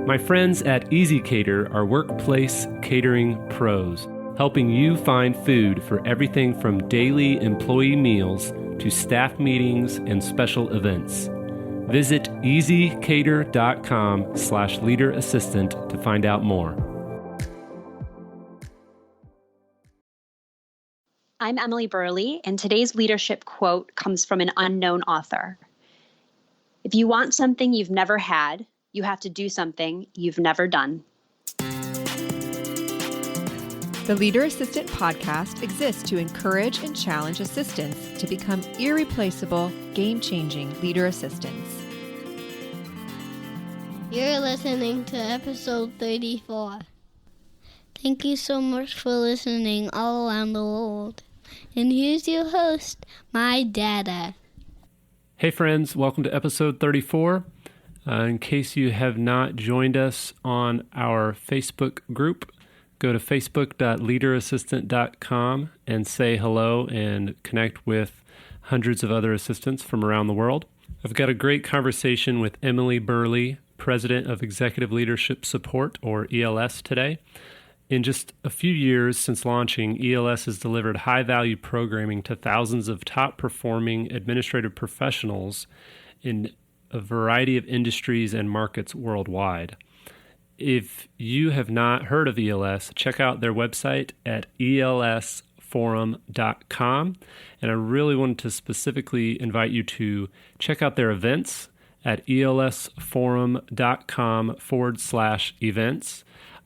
My friends at Easy Cater are workplace catering pros, helping you find food for everything from daily employee meals to staff meetings and special events. Visit easycater.com/leaderassistant to find out more. I'm Emily Burley, and today's leadership quote comes from an unknown author. If you want something you've never had, you have to do something you've never done. The Leader Assistant podcast exists to encourage and challenge assistants to become irreplaceable, game-changing leader assistants. You're listening to episode 34. Thank you so much for listening all around the world. And here's your host, my dada. Hey friends, welcome to episode 34. In case you have not joined us on our Facebook group, go to facebook.leaderassistant.com and say hello and connect with hundreds of other assistants from around the world. I've got a great conversation with Emily Burley, President of Executive Leadership Support, or ELS, today. In just a few years since launching, ELS has delivered high-value programming to thousands of top-performing administrative professionals in a variety of industries and markets worldwide. If you have not heard of ELS, check out their website at elsforum.com. And I really wanted to specifically invite you to check out their events at elsforum.com/events.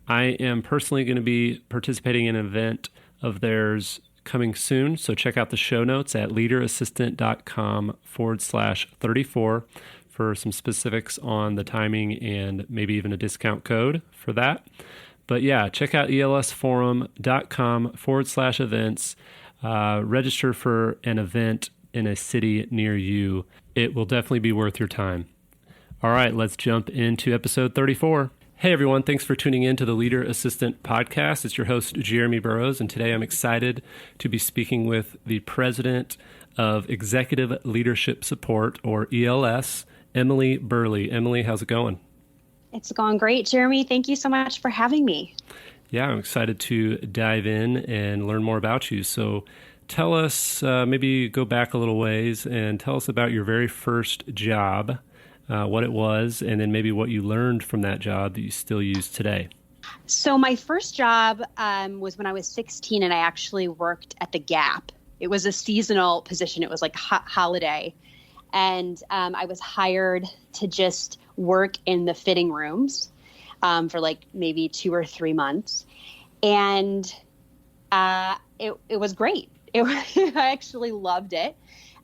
I am personally going to be participating in an event of theirs coming soon, so check out the show notes at leaderassistant.com/34 for some specifics on the timing and maybe even a discount code for that. But yeah, check out elsforum.com/events. Register for an event in a city near you. It will definitely be worth your time. All right, let's jump into episode 34. Hey everyone, thanks for tuning in to the Leader Assistant Podcast. It's your host, Jeremy Burrows, and today I'm excited to be speaking with the President of Executive Leadership Support, or ELS, Emily Burley. Emily, how's it going? It's going great, Jeremy. Thank you so much for having me. Yeah, I'm excited to dive in and learn more about you. So tell us, maybe go back a little ways and tell us about your very first job, what it was, and then maybe what you learned from that job that you still use today. So my first job was when I was 16, and I actually worked at the Gap. It was a seasonal position. It was like holiday. And I was hired to just work in the fitting rooms for like maybe 2 or 3 months. And it was great. I actually loved it.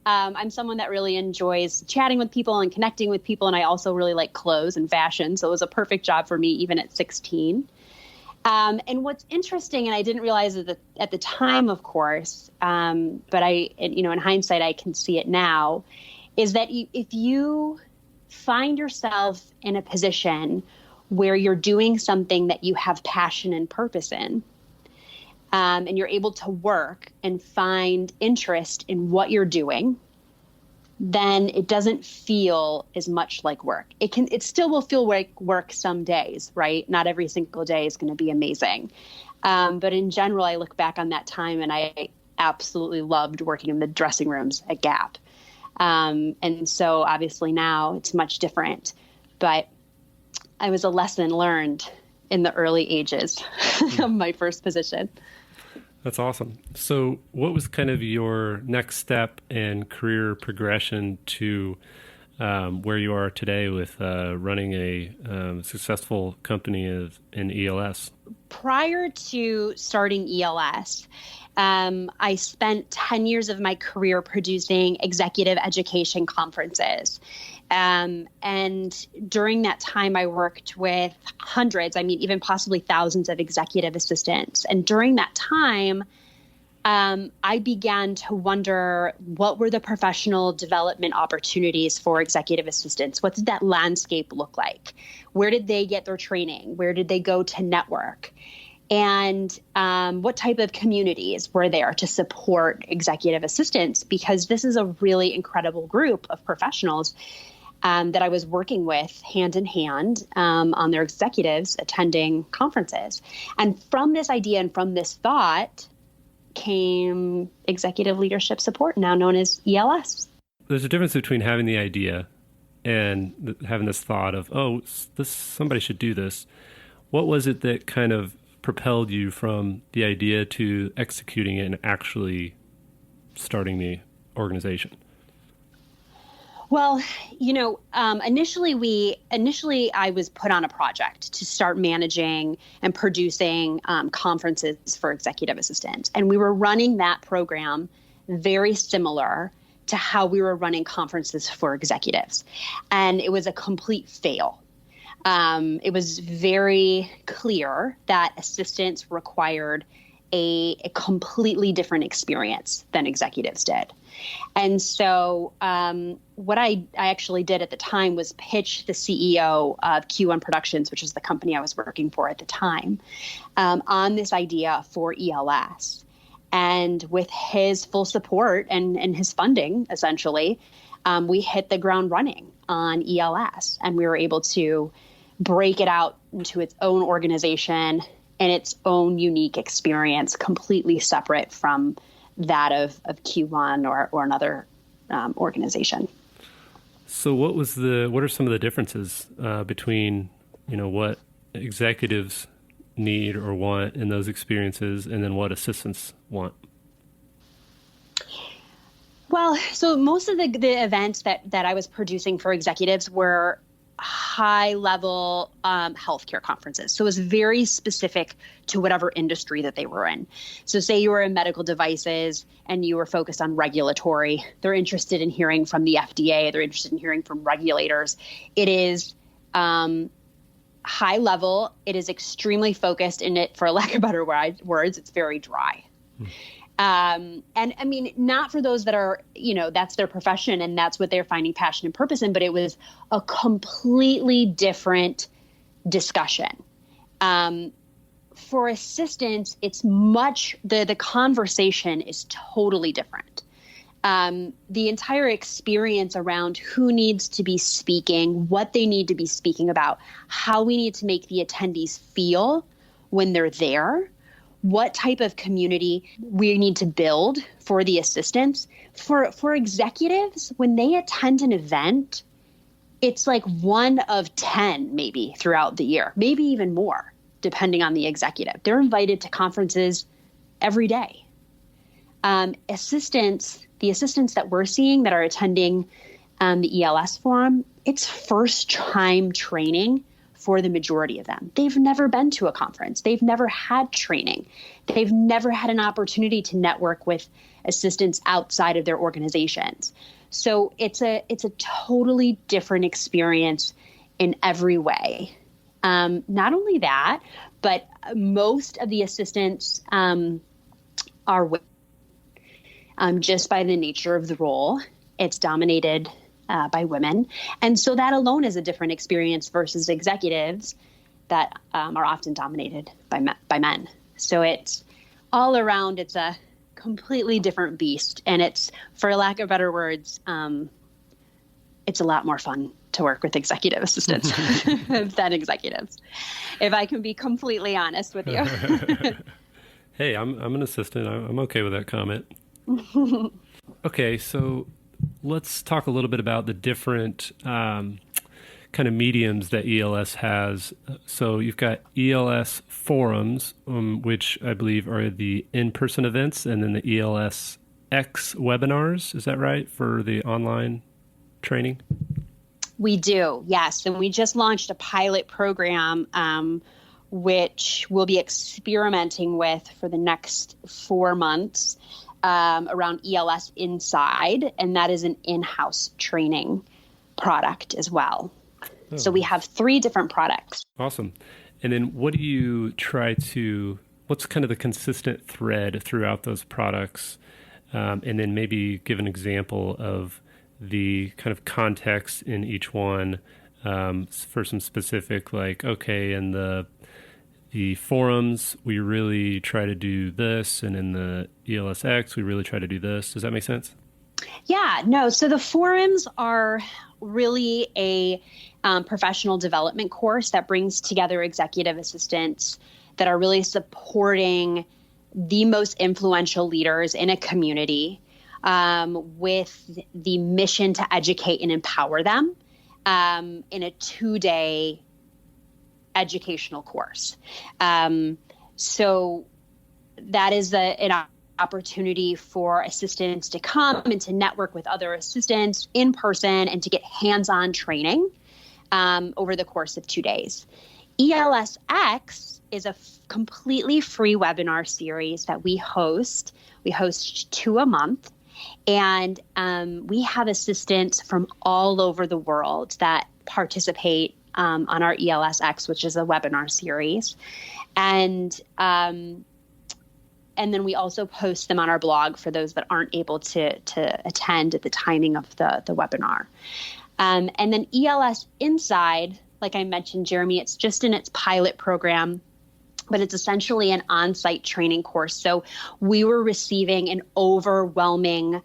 I'm someone that really enjoys chatting with people and connecting with people. And I also really like clothes and fashion. So it was a perfect job for me, even at 16. And what's interesting, and I didn't realize it at the time, of course, but in hindsight, I can see it now, is that if you find yourself in a position where you're doing something that you have passion and purpose in, and you're able to work and find interest in what you're doing, then it doesn't feel as much like work. It still will feel like work some days, right? Not every single day is going to be amazing. But in general, I look back on that time and I absolutely loved working in the dressing rooms at Gap. And so obviously now it's much different, but it was a lesson learned in the early ages of my first position. That's awesome. So what was kind of your next step and career progression to where you are today with running a successful company in ELS? Prior to starting ELS, I spent 10 years of my career producing executive education conferences. And during that time, I worked with hundreds, even possibly thousands of executive assistants. And during that time, I began to wonder, what were the professional development opportunities for executive assistants? What did that landscape look like? Where did they get their training? Where did they go to network? And what type of communities were there to support executive assistants? Because this is a really incredible group of professionals. that I was working with hand in hand on their executives attending conferences. And from this idea and from this thought came executive leadership support, now known as ELS. There's a difference between having the idea and having this thought of, oh, somebody should do this. What was it that kind of propelled you from the idea to executing it and actually starting the organization? Well, initially I was put on a project to start managing and producing conferences for executive assistants. And we were running that program very similar to how we were running conferences for executives. And it was a complete fail. It was very clear that assistants required a completely different experience than executives did. And so what I actually did at the time was pitch the CEO of Q1 Productions, which is the company I was working for at the time, on this idea for ELS. And with his full support and his funding, essentially, we hit the ground running on ELS. And we were able to break it out into its own organization and its own unique experience, completely separate from that of Q1 or another organization. So what are some of the differences between, what executives need or want in those experiences and then what assistants want? Well, so most of the events that I was producing for executives were high-level healthcare conferences. So it was very specific to whatever industry that they were in. So say you were in medical devices and you were focused on regulatory. They're interested in hearing from the FDA. They're interested in hearing from regulators. It is high level. It is extremely focused in it, for lack of better words, it's very dry. And I mean, not for those that are, that's their profession and that's what they're finding passion and purpose in, but it was a completely different discussion. For assistants, it's the conversation is totally different. The entire experience around who needs to be speaking, what they need to be speaking about, how we need to make the attendees feel when they're there, what type of community we need to build for the assistants. For executives, when they attend an event, it's like 1 of 10 maybe throughout the year, maybe even more, depending on the executive. They're invited to conferences every day. The assistants that we're seeing that are attending the ELS forum, it's first time training for the majority of them. They've never been to a conference. They've never had training. They've never had an opportunity to network with assistants outside of their organizations. So it's a totally different experience in every way. Not only that, but most of the assistants are women. Just by the nature of the role, it's dominated by women. And so that alone is a different experience versus executives that are often dominated by men. So it's all around, it's a completely different beast. And it's, for lack of better words, it's a lot more fun to work with executive assistants than executives, if I can be completely honest with you. Hey, I'm an assistant. I'm okay with that comment. Okay, so let's talk a little bit about the different kind of mediums that ELS has. So you've got ELS forums, which I believe are the in-person events, and then the ELS X webinars. Is that right, for the online training? We do, yes. And we just launched a pilot program, which we'll be experimenting with for the next 4 months. Around ELS Inside, and that is an in-house training product as well. Oh. So we have 3 different products. Awesome. And then what's kind of the consistent thread throughout those products? And then maybe give an example of the kind of context in each one for some specific, like, okay, in the forums, we really try to do this, and in the ELSX, we really try to do this. Does that make sense? Yeah, no. So the forums are really a professional development course that brings together executive assistants that are really supporting the most influential leaders in a community with the mission to educate and empower them in a 2-day educational course. So that is an opportunity for assistants to come and to network with other assistants in person and to get hands-on training over the course of 2 days. ELSX is a completely free webinar series that we host. We host 2 a month, and we have assistants from all over the world that participate on our ELSX, which is a webinar series. And then we also post them on our blog for those that aren't able to attend at the timing of the webinar. And then ELS Inside, like I mentioned, Jeremy, it's just in its pilot program, but it's essentially an on-site training course. So we were receiving an overwhelming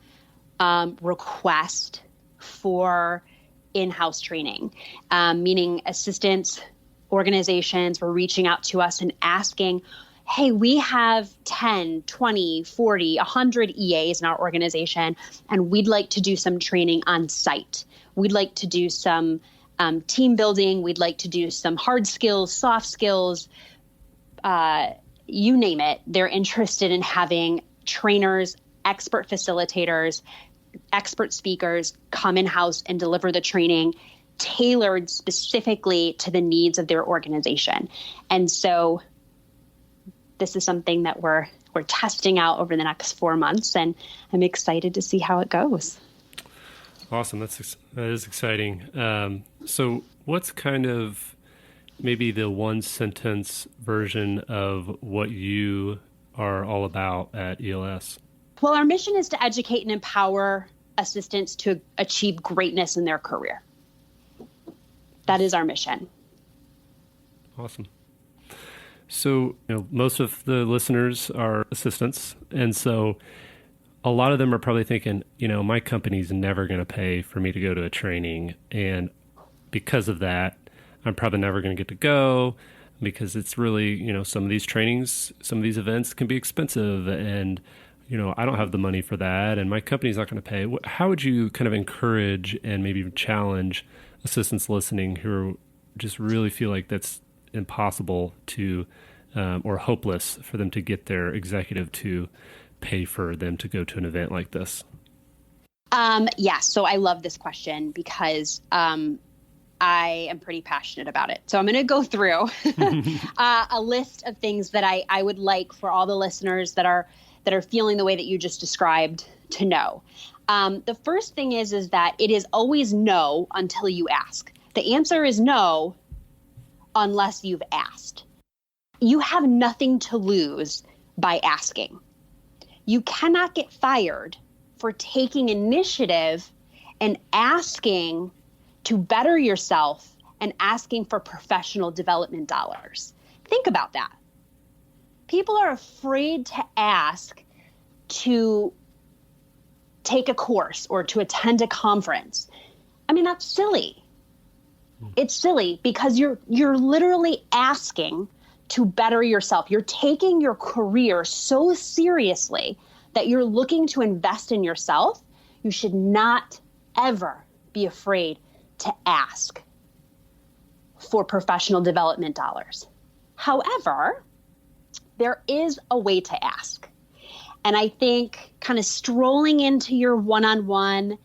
request for in-house training, meaning assistants, organizations were reaching out to us and asking, hey, we have 10, 20, 40, 100 EAs in our organization, and we'd like to do some training on site. We'd like to do some team building. We'd like to do some hard skills, soft skills, you name it. They're interested in having trainers, expert facilitators, expert speakers come in-house and deliver the training tailored specifically to the needs of their organization. And so this is something that we're testing out over the next 4 months, and I'm excited to see how it goes. Awesome. That is exciting. So what's kind of maybe the one sentence version of what you are all about at ELS? Well, our mission is to educate and empower assistants to achieve greatness in their career. That is our mission. Awesome. So, most of the listeners are assistants. And so a lot of them are probably thinking, my company's never going to pay for me to go to a training. And because of that, I'm probably never going to get to go because it's really, some of these trainings, some of these events can be expensive and, I don't have the money for that and my company's not going to pay. How would you kind of encourage and maybe even challenge assistants listening who just really feel like that's impossible to or hopeless for them to get their executive to pay for them to go to an event like this? Yes. So I love this question because I am pretty passionate about it. So I'm going to go through a list of things that I would like for all the listeners that are feeling the way that you just described to know. The first thing is that it is always no until you ask. The answer is no unless you've asked. You have nothing to lose by asking. You cannot get fired for taking initiative and asking to better yourself and asking for professional development dollars. Think about that. People are afraid to ask to take a course or to attend a conference. I mean, that's silly. It's silly because you're literally asking to better yourself. You're taking your career so seriously that you're looking to invest in yourself. You should not ever be afraid to ask for professional development dollars. However, there is a way to ask. And I think kind of strolling into your one-on-one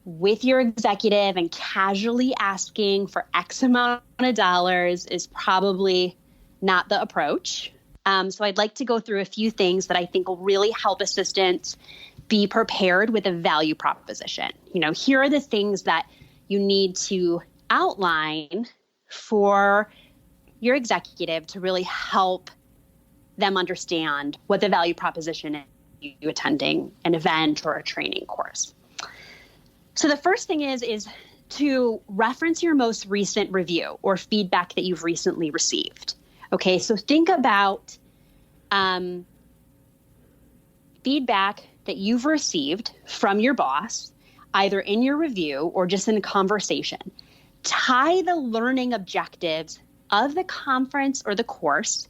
with your executive and casually asking for X amount of dollars is probably not the approach. So I'd like to go through a few things that I think will really help assistants be prepared with a value proposition. Here are the things that you need to outline for your executive to really help them understand what the value proposition is you attending an event or a training course. So the first thing is to reference your most recent review or feedback that you've recently received. Okay, so think about feedback that you've received from your boss, either in your review or just in a conversation. Tie the learning objectives of the conference or the course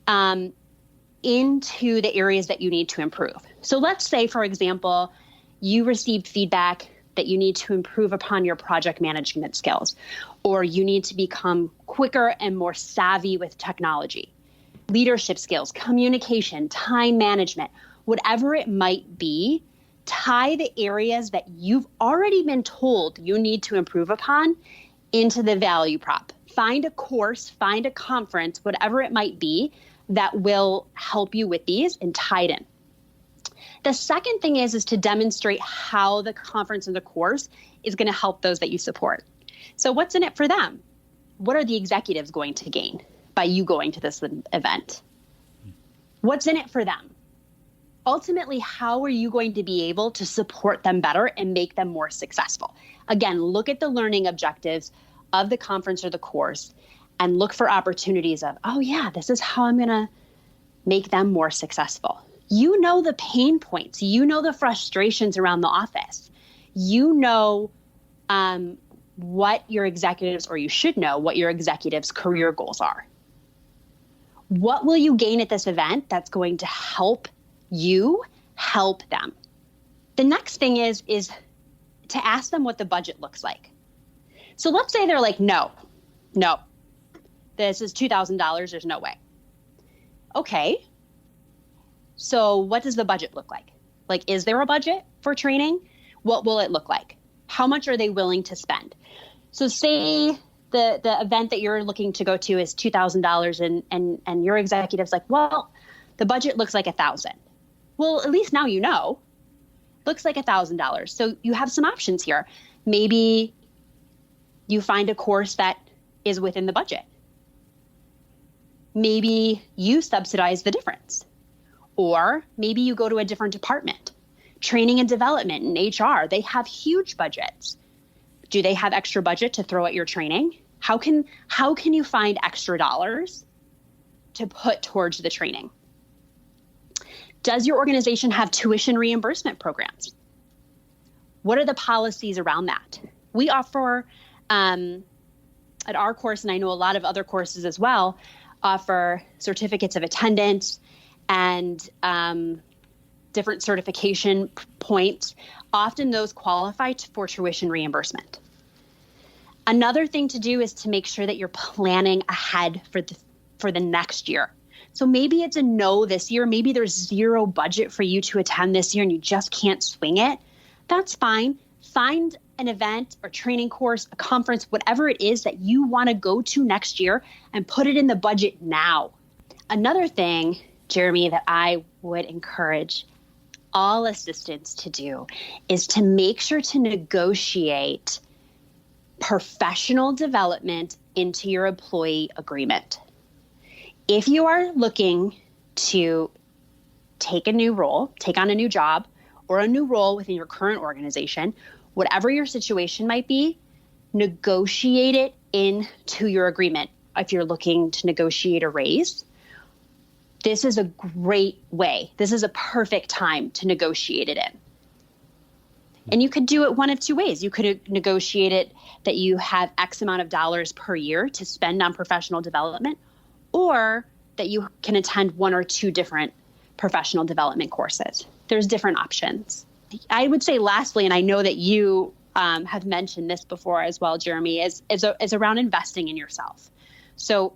into the areas that you need to improve. So let's say, for example, you received feedback that you need to improve upon your project management skills, or you need to become quicker and more savvy with technology, leadership skills, communication, time management, whatever it might be. Tie the areas that you've already been told you need to improve upon into the value prop. Find a course, find a conference, whatever it might be, that will help you with these and tie it in. The second thing is to demonstrate how the conference and the course is going to help those that you support. So what's in it for them? What are the executives going to gain by you going to this event? What's in it for them? Ultimately, how are you going to be able to support them better and make them more successful? Again, look at the learning objectives of the conference or the course and look for opportunities of, oh yeah, this is how I'm going to make them more successful. You know the pain points. You know the frustrations around the office. You know what your executives, or you should know what your executives' career goals are. What will you gain at this event that's going to help you help them? The next thing is to ask them what the budget looks like. So let's say they're like, no, this is $2,000. There's no way. Okay. So what does the budget look like? Like, is there a budget for training? What will it look like? How much are they willing to spend? So say the event that you're looking to go to is $2,000 and your executive's like, well, the budget looks like $1,000. Well, at least now you know. Looks like $1,000. So you have some options here. Maybe you find a course that is within the budget. Maybe you subsidize the difference. Or maybe you go to a different department. Training and development and HR, they have huge budgets. Do they have extra budget to throw at your training? How can you find extra dollars to put towards the training? Does your organization have tuition reimbursement programs? What are the policies around that? We offer, at our course, and I know a lot of other courses as well, offer certificates of attendance and different certification points. Often those qualify for tuition reimbursement. Another thing to do is to make sure that you're planning ahead for the next year. So maybe it's a no this year. Maybe there's zero budget for you to attend this year and you just can't swing it. That's fine. Find an event or training course, a conference, whatever it is that you want to go to next year and put it in the budget now. Another thing, Jeremy, that I would encourage all assistants to do is to make sure to negotiate professional development into your employee agreement. If you are looking to take on a new job or a new role within your current organization, whatever your situation might be, negotiate it into your agreement. If you're looking to negotiate a raise, this is a great way. This is a perfect time to negotiate it in. And you could do it one of two ways. You could negotiate it that you have X amount of dollars per year to spend on professional development, or that you can attend one or two different professional development courses. There's different options. I would say lastly, and I know that you have mentioned this before as well, Jeremy, is around investing in yourself. So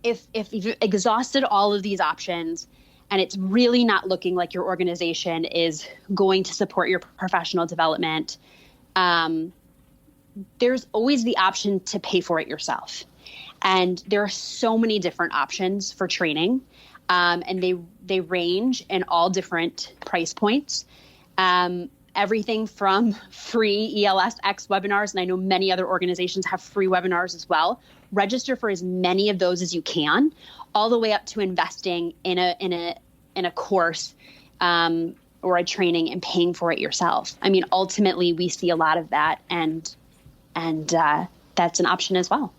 if you've exhausted all of these options and it's really not looking like your organization is going to support your professional development, there's always the option to pay for it yourself. And there are so many different options for training, and they range in all different price points. Everything from free ELS X webinars, and I know many other organizations have free webinars as well. Register for as many of those as you can, all the way up to investing in a course or a training and paying for it yourself. I mean, ultimately, we see a lot of that, and that's an option as well.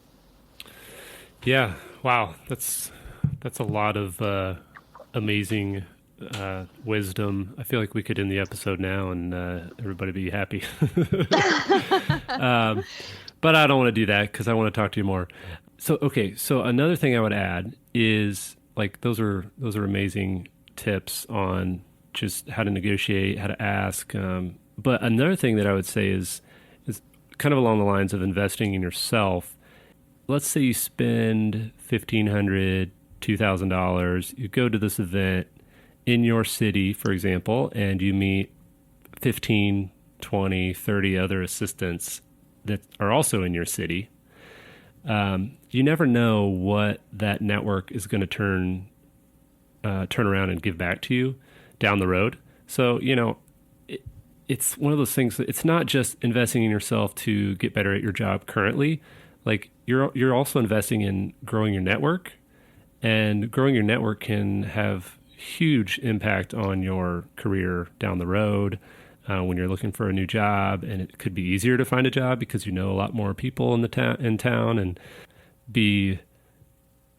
Yeah. Wow. That's a lot of amazing wisdom. I feel like we could end the episode now and everybody be happy. But I don't want to do that because I want to talk to you more. So, okay. So another thing I would add is like, those are amazing tips on just how to negotiate, how to ask. But another thing that I would say is kind of along the lines of investing in yourself. Let's say you spend $1,500, $2,000. You go to this event in your city, for example, and you meet 15, 20, 30 other assistants that are also in your city. You never know what that network is going to turn around and give back to you down the road. So, it's one of those things that it's not just investing in yourself to get better at your job currently. Like you're also investing in growing your network, and growing your network can have huge impact on your career down the road when you're looking for a new job. And it could be easier to find a job because you know a lot more people in town, and be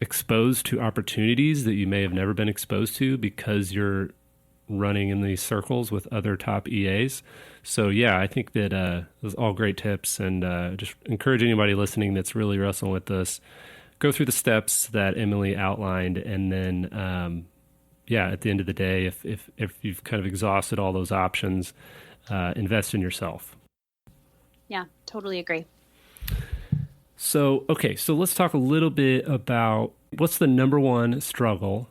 exposed to opportunities that you may have never been exposed to because you're running in these circles with other top EAs. So yeah, I think that those are all great tips, and just encourage anybody listening that's really wrestling with this, go through the steps that Emily outlined, and then at the end of the day, if you've kind of exhausted all those options, invest in yourself. Yeah, totally agree. So, okay, so let's talk a little bit about what's the number one struggle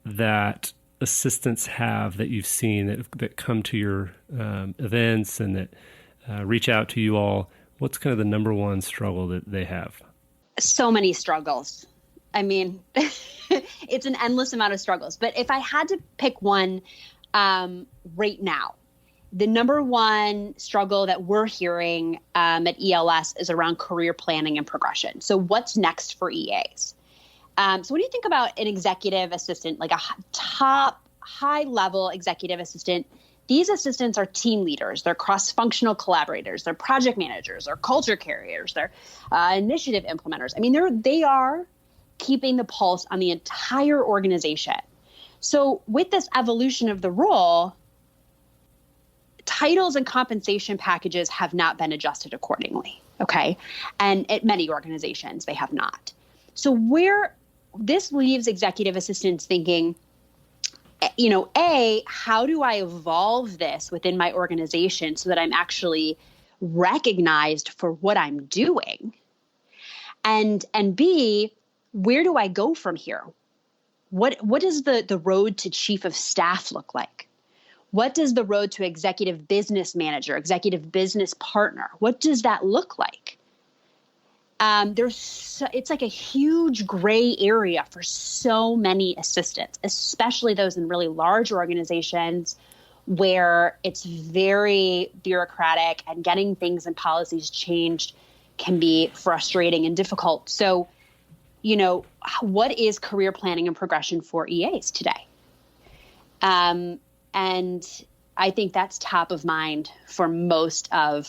that assistants have that you've seen that come to your events and that reach out to you all. What's kind of the number one struggle that they have? So many struggles. I mean, it's an endless amount of struggles. But if I had to pick one right now, the number one struggle that we're hearing at ELS is around career planning and progression. So what's next for EAs? So when you think about an executive assistant, like a top high-level executive assistant, these assistants are team leaders. They're cross-functional collaborators. They're project managers. They're culture carriers. They're initiative implementers. I mean, they are keeping the pulse on the entire organization. So with this evolution of the role, titles and compensation packages have not been adjusted accordingly, okay? And at many organizations, they have not. So where this leaves executive assistants thinking, how do I evolve this within my organization so that I'm actually recognized for what I'm doing? And B, where do I go from here? What does the road to chief of staff look like? What does the road to executive business manager, executive business partner, what does that look like? It's like a huge gray area for so many assistants, especially those in really large organizations where it's very bureaucratic and getting things and policies changed can be frustrating and difficult. So, what is career planning and progression for EAs today? And I think that's top of mind for most top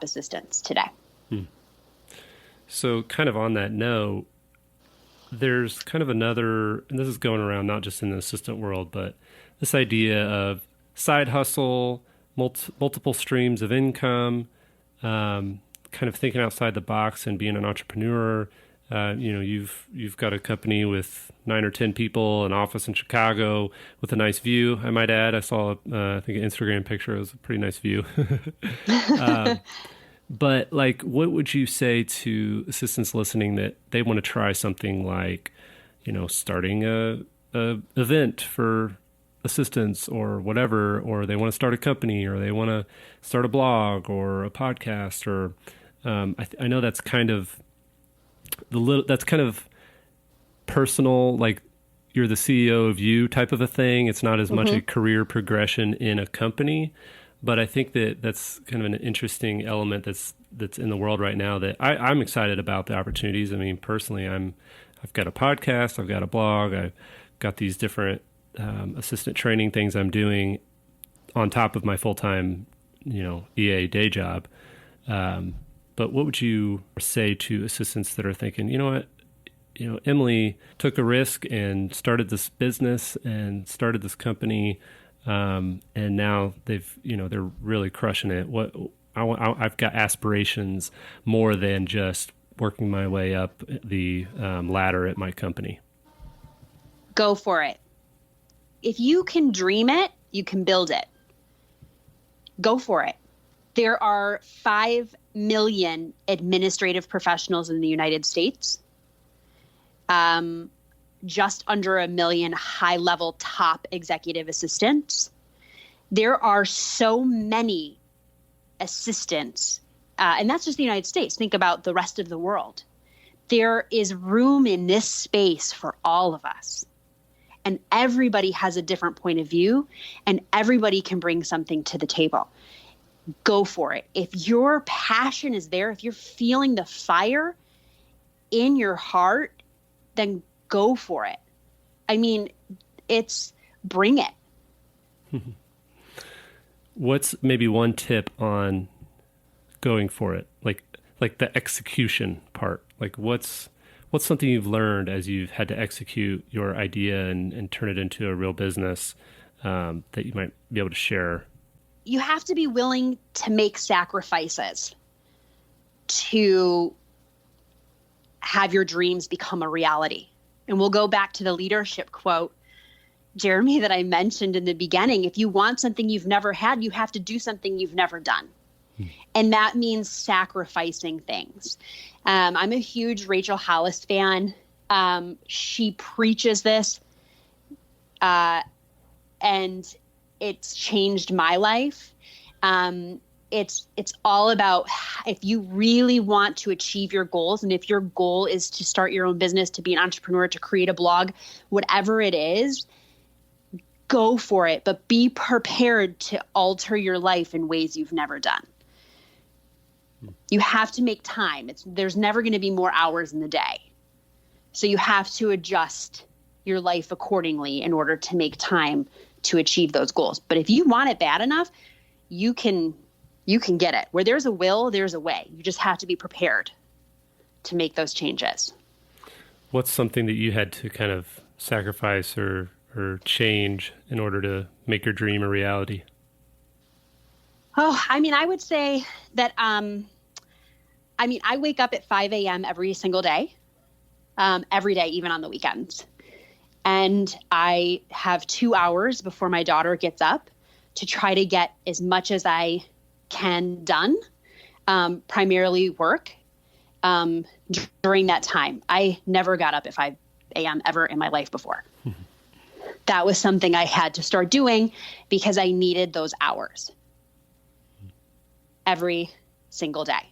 assistants today. So kind of on that note, there's kind of another, and this is going around not just in the assistant world, but this idea of side hustle, multiple streams of income, kind of thinking outside the box and being an entrepreneur. You've got a company with 9 or 10 people, an office in Chicago with a nice view, I might add. I saw, I think an Instagram picture. It was a pretty nice view. But like, what would you say to assistants listening that they want to try something like, starting a event for assistants or whatever, or they want to start a company, or they want to start a blog or a podcast, or I know that's kind of personal, like you're the CEO of you type of a thing. It's not as much a career progression in a company. But I think that's kind of an interesting element that's in the world right now that I'm excited about the opportunities. I mean, personally, I've got a podcast, I've got a blog, I've got these different assistant training things I'm doing on top of my full-time, EA day job. But what would you say to assistants that are thinking, Emily took a risk and started this business and started this company, and now they're really crushing it. I've got aspirations more than just working my way up the ladder at my company. Go for it. If you can dream it, you can build it. Go for it. There are 5 million administrative professionals in the United States. Just under 1 million high-level top executive assistants. There are so many assistants, and that's just the United States. Think about the rest of the world. There is room in this space for all of us. And everybody has a different point of view, and everybody can bring something to the table. Go for it. If your passion is there, if you're feeling the fire in your heart, then go for it. I mean, bring it. What's maybe one tip on going for it? Like the execution part. Like what's something you've learned as you've had to execute your idea and turn it into a real business that you might be able to share? You have to be willing to make sacrifices to have your dreams become a reality. And we'll go back to the leadership quote, Jeremy, that I mentioned in the beginning. If you want something you've never had, you have to do something you've never done. And that means sacrificing things. I'm a huge Rachel Hollis fan. She preaches this, and it's changed my life. It's all about, if you really want to achieve your goals, and if your goal is to start your own business, to be an entrepreneur, to create a blog, whatever it is, go for it, but be prepared to alter your life in ways you've never done. You have to make time. There's never going to be more hours in the day. So you have to adjust your life accordingly in order to make time to achieve those goals. But if you want it bad enough, you can get it. Where there's a will, there's a way. You just have to be prepared to make those changes. What's something that you had to kind of sacrifice or change in order to make your dream a reality? Oh, I mean, I would say that, I wake up at 5 a.m. every single day, every day, even on the weekends. And I have 2 hours before my daughter gets up to try to get as much as I can done, primarily work. During that time, I never got up at 5 a.m. ever in my life before. That was something I had to start doing because I needed those hours every single day.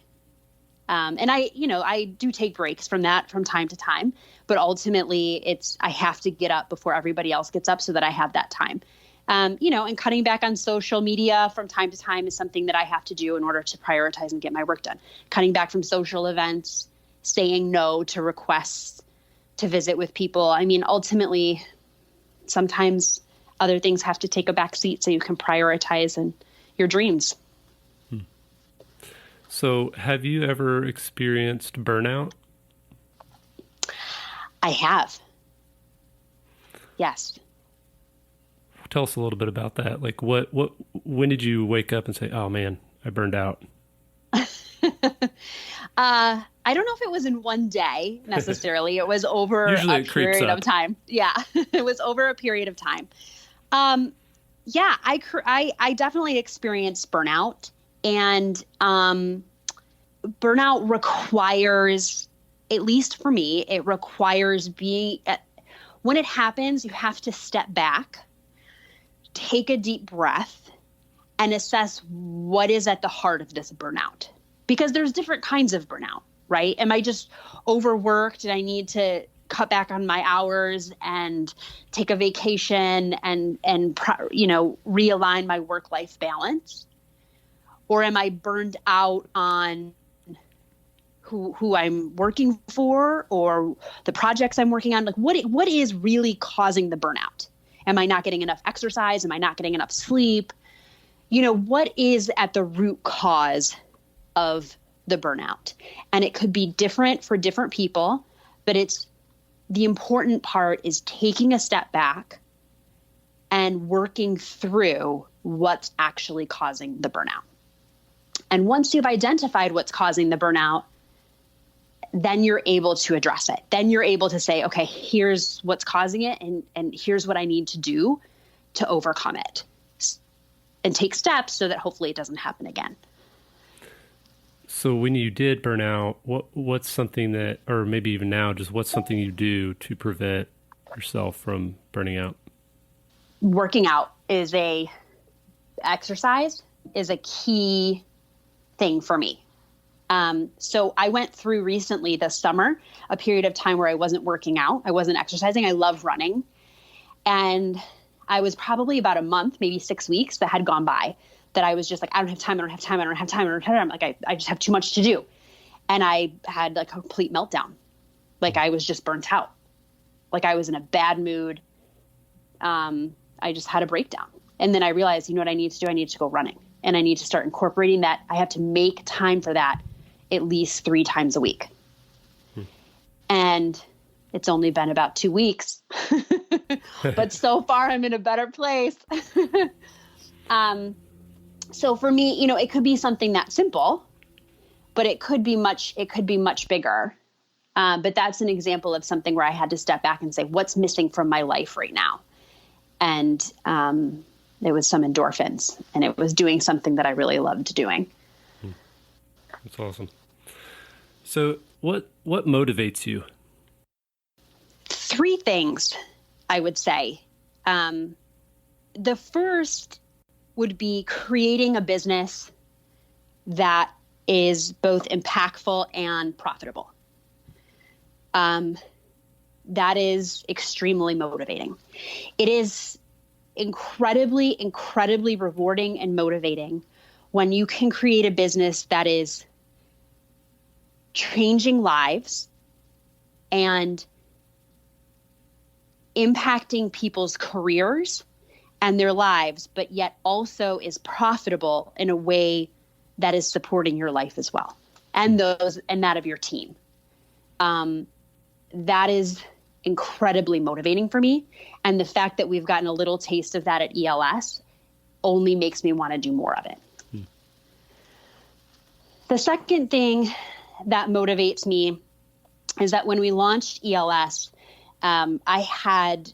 And I do take breaks from that from time to time, but ultimately I have to get up before everybody else gets up so that I have that time. And cutting back on social media from time to time is something that I have to do in order to prioritize and get my work done. Cutting back from social events, saying no to requests to visit with people. I mean, ultimately, sometimes other things have to take a back seat so you can prioritize your dreams. So have you ever experienced burnout? I have. Yes. Tell us a little bit about that. Like when did you wake up and say, oh man, I burned out? I don't know if it was in one day necessarily. It was over Usually a period of time. Yeah, it was over a period of time. Yeah, I definitely experienced burnout, and burnout requires, at least for me, it requires when it happens, you have to step back, take a deep breath, and assess what is at the heart of this burnout. Because there's different kinds of burnout, right? Am I just overworked and I need to cut back on my hours and take a vacation and realign my work-life balance? Or am I burned out on who I'm working for or the projects I'm working on? Like what is really causing the burnout? Am I not getting enough exercise? Am I not getting enough sleep? What is at the root cause of the burnout? And it could be different for different people, but it's the important part is taking a step back and working through what's actually causing the burnout. And once you've identified what's causing the burnout, then you're able to address it. Then you're able to say, okay, here's what's causing it, and here's what I need to do to overcome it and take steps so that hopefully it doesn't happen again. So when you did burn out, what's something that, or maybe even now, just what's something you do to prevent yourself from burning out? Working out exercise is a key thing for me. So I went through recently this summer, a period of time where I wasn't working out. I wasn't exercising. I love running. And I was probably about a month, maybe 6 weeks that had gone by that I was just like, I don't have time. I'm like, I just have too much to do. And I had like a complete meltdown. Like I was just burnt out. Like I was in a bad mood. I just had a breakdown. And then I realized, you know what I need to do? I need to go running, and I need to start incorporating that. I have to make time for that at least 3 times a week. And it's only been about 2 weeks, but so far I'm in a better place. So for me, you know, it could be something that simple, but it could be much bigger. But that's an example of something where I had to step back and say, what's missing from my life right now? And it was some endorphins, and it was doing something that I really loved doing. That's awesome. So what motivates you? 3 things, I would say. The first would be creating a business that is both impactful and profitable. That is extremely motivating. It is incredibly, incredibly rewarding and motivating when you can create a business that is changing lives and impacting people's careers and their lives, but yet also is profitable in a way that is supporting your life as well, and that of your team. That is incredibly motivating for me. And the fact that we've gotten a little taste of that at ELS only makes me want to do more of it. The second thing that motivates me is that when we launched ELS, I had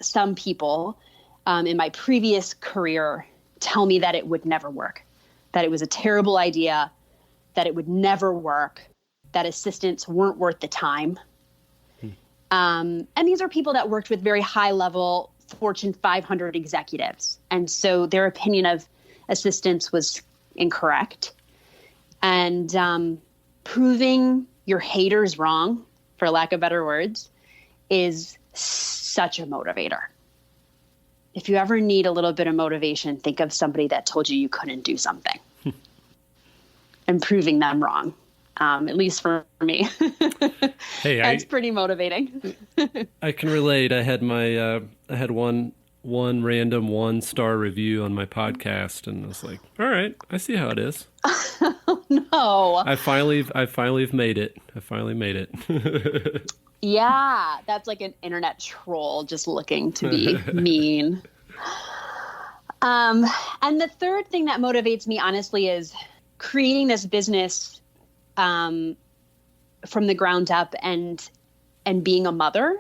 some people in my previous career tell me that it would never work, that it was a terrible idea, that it would never work, that assistants weren't worth the time. And these are people that worked with very high level Fortune 500 executives. And so their opinion of assistants was incorrect. And proving your haters wrong, for lack of better words, is such a motivator. If you ever need a little bit of motivation, think of somebody that told you couldn't do something and proving them wrong. At least for me. Hey, that's pretty motivating. I can relate. I had one random 1-star review on my podcast, and I was like, all right, I see how it is. Oh, no. I finally made it. I finally made it. Yeah, that's like an internet troll just looking to be mean. And the third thing that motivates me, honestly, is creating this business from the ground up and being a mother,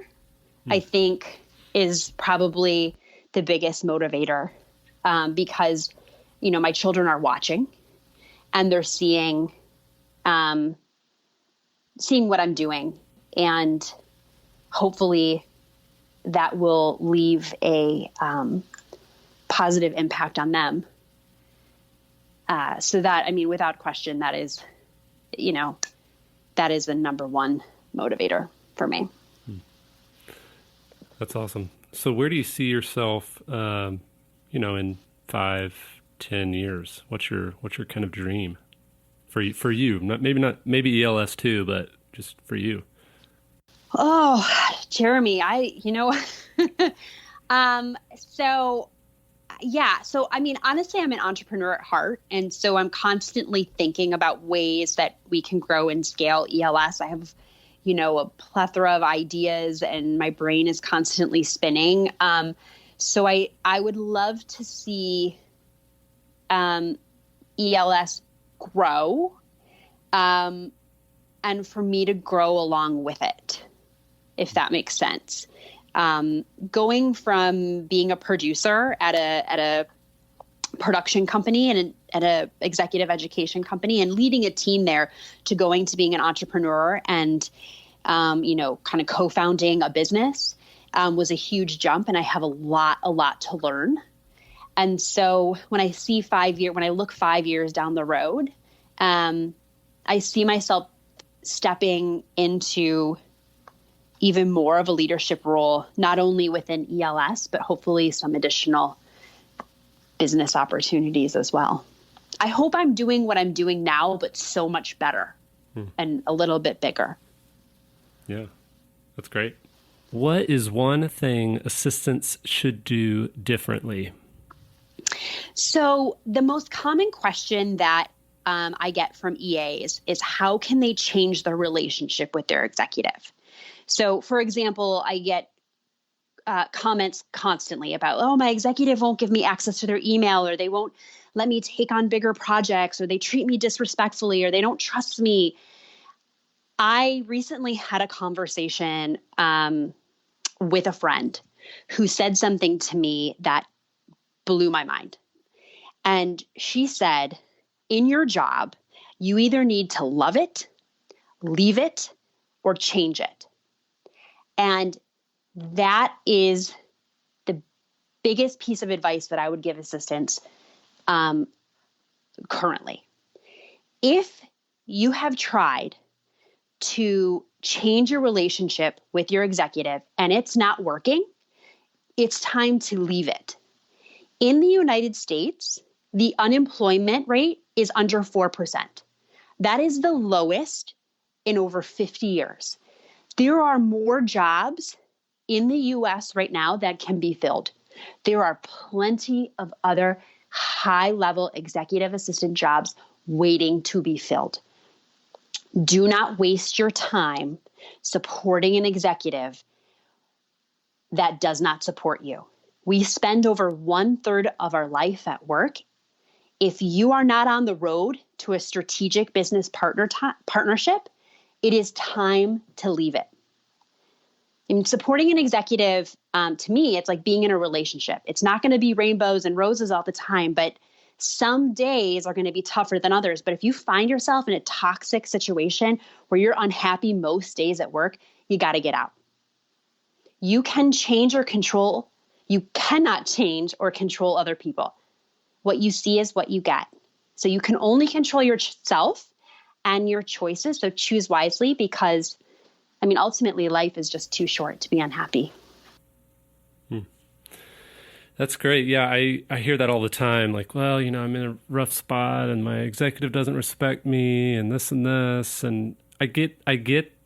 I think is probably the biggest motivator, because, you know, my children are watching and they're seeing what I'm doing, and hopefully that will leave a positive impact on them. So that, I mean, without question, that is, you know, that is the number one motivator for me. That's awesome. So where do you see yourself, you know, in 5-10 years? What's your kind of dream for you? Maybe ELS too, but just for you. Oh, Jeremy, So, I mean, honestly, I'm an entrepreneur at heart. And so I'm constantly thinking about ways that we can grow and scale ELS. I have, a plethora of ideas and my brain is constantly spinning. So I would love to see ELS grow, and for me to grow along with it, if that makes sense. Going from being a producer at a production company and at a executive education company and leading a team there to going to being an entrepreneur and, kind of co-founding a business was a huge jump. And I have a lot to learn. And so when I look 5 years down the road, I see myself stepping into even more of a leadership role, not only within ELS, but hopefully some additional business opportunities as well. I hope I'm doing what I'm doing now, but so much better and a little bit bigger. Yeah, that's great. What is one thing assistants should do differently? So the most common question that I get from EAs is how can they change their relationship with their executive? So, for example, I get comments constantly about, oh, my executive won't give me access to their email, or they won't let me take on bigger projects, or they treat me disrespectfully, or they don't trust me. I recently had a conversation with a friend who said something to me that blew my mind. And she said, in your job, you either need to love it, leave it, or change it. And that is the biggest piece of advice that I would give assistants currently. If you have tried to change your relationship with your executive and it's not working, it's time to leave it. In the United States, the unemployment rate is under 4%. That is the lowest in over 50 years. There are more jobs in the US right now that can be filled. There are plenty of other high-level executive assistant jobs waiting to be filled. Do not waste your time supporting an executive that does not support you. We spend over 1/3 of our life at work. If you are not on the road to a strategic business partnership, it is time to leave it. And supporting an executive, to me, it's like being in a relationship. It's not going to be rainbows and roses all the time, but some days are going to be tougher than others. But if you find yourself in a toxic situation where you're unhappy most days at work, you got to get out. You can change or control. You cannot change or control other people. What you see is what you get. So you can only control yourself and your choices. So choose wisely because, ultimately life is just too short to be unhappy. That's great. Yeah, I hear that all the time. Like, well, I'm in a rough spot and my executive doesn't respect me and this and this. And I get,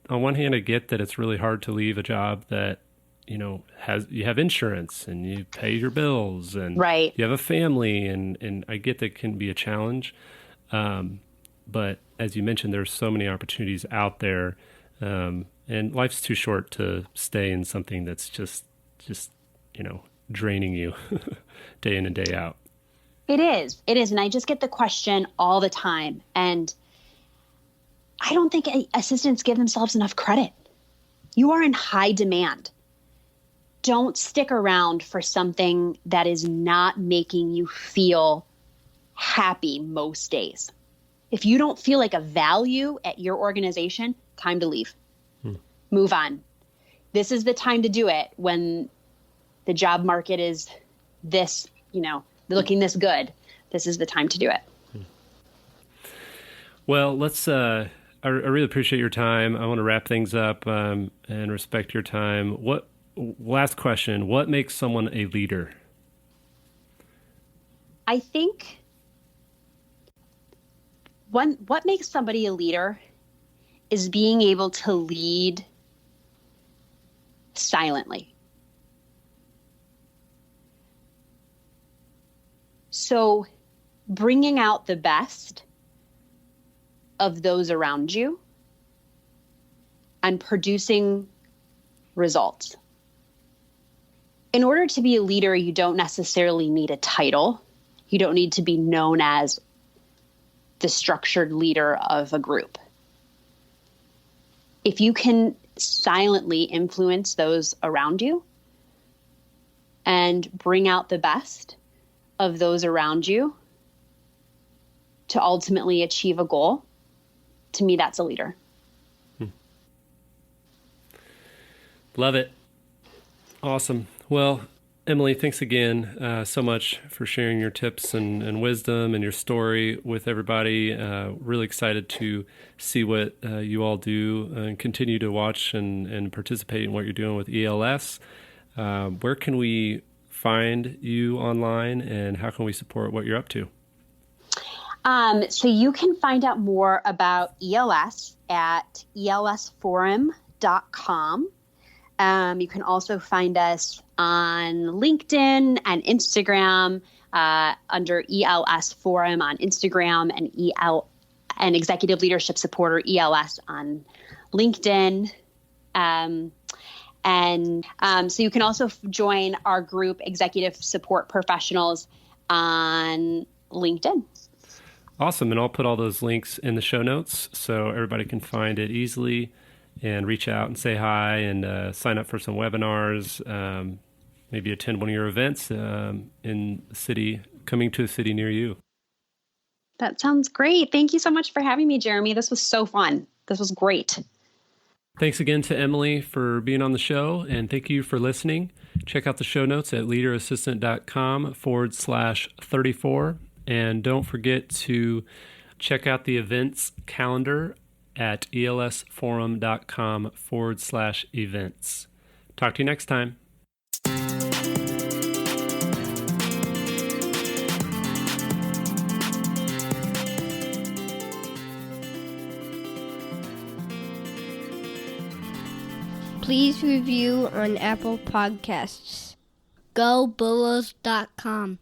on one hand, I get that it's really hard to leave a job that, you have insurance and you pay your bills and right. You have a family and I get that it can be a challenge. But as you mentioned, there's so many opportunities out there. And life's too short to stay in something that's just draining you day in and day out. It is. And I just get the question all the time. And I don't think assistants give themselves enough credit. You are in high demand. Don't stick around for something that is not making you feel happy most days. If you don't feel like a value at your organization, time to leave. Move on. This is the time to do it when the job market is this, looking this good. This is the time to do it. Well, let's, I really appreciate your time. I want to wrap things up and respect your time. Last question, what makes someone a leader? I think what makes somebody a leader is being able to lead silently. So bringing out the best of those around you and producing results. In order to be a leader, you don't necessarily need a title. You don't need to be known as the structured leader of a group. If you can silently influence those around you and bring out the best of those around you to ultimately achieve a goal, to me, that's a leader. Love it. Awesome. Well, Emily, thanks again so much for sharing your tips and wisdom and your story with everybody. Really excited to see what you all do and continue to watch and participate in what you're doing with ELS. Where can we find you online, and how can we support what you're up to? So you can find out more about ELS at elsforum.com. You can also find us on LinkedIn and Instagram under ELS Forum on Instagram and Executive Leadership Supporter ELS on LinkedIn. So you can also join our group, Executive Support Professionals, on LinkedIn. Awesome. And I'll put all those links in the show notes so everybody can find it easily and reach out and say hi and sign up for some webinars, maybe attend one of your events in the city, coming to a city near you. That sounds great. Thank you so much for having me, Jeremy. This was so fun. This was great. Thanks again to Emily for being on the show, and thank you for listening. Check out the show notes at leaderassistant.com/34. And don't forget to check out the events calendar at elsforum.com/events. Talk to you next time. Please review on Apple Podcasts. GoBulls.com